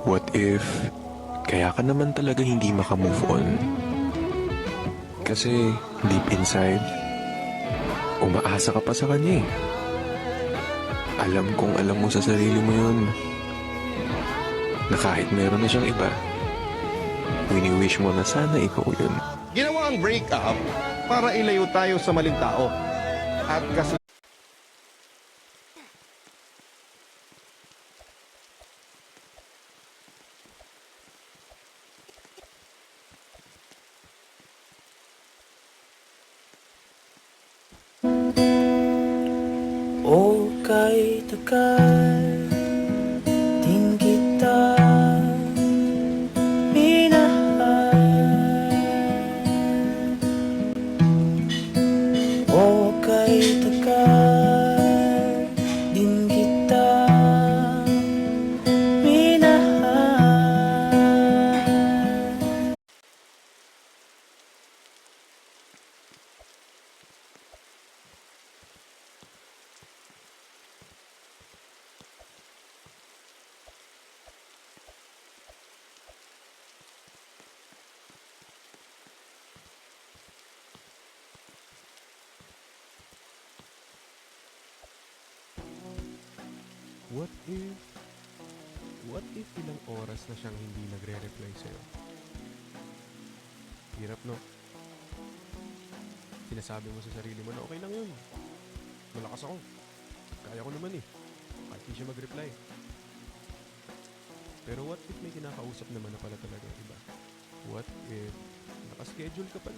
What if, kaya ka naman talaga hindi makamove on? Kasi, deep inside, umaasa ka pa sa kanya eh. Alam kong alam mo sa sarili mo yun, na kahit meron na siyang iba, wini-wish mo na sana ikaw yun. Ginawa ang breakup para ilayo tayo sa maling tao. At kasi O kay tagal din kita minahal. O kay tagal din kita minahal. What if ilang oras na siyang hindi nagre-reply sa'yo? Hirap, no? Sinasabi mo sa sarili mo na okay lang yun. Malakas ako. Kaya ko naman eh. Kahit di siya mag-reply. Pero what if may kinakausap naman na pala talaga, iba? What if nakaschedule ka pala?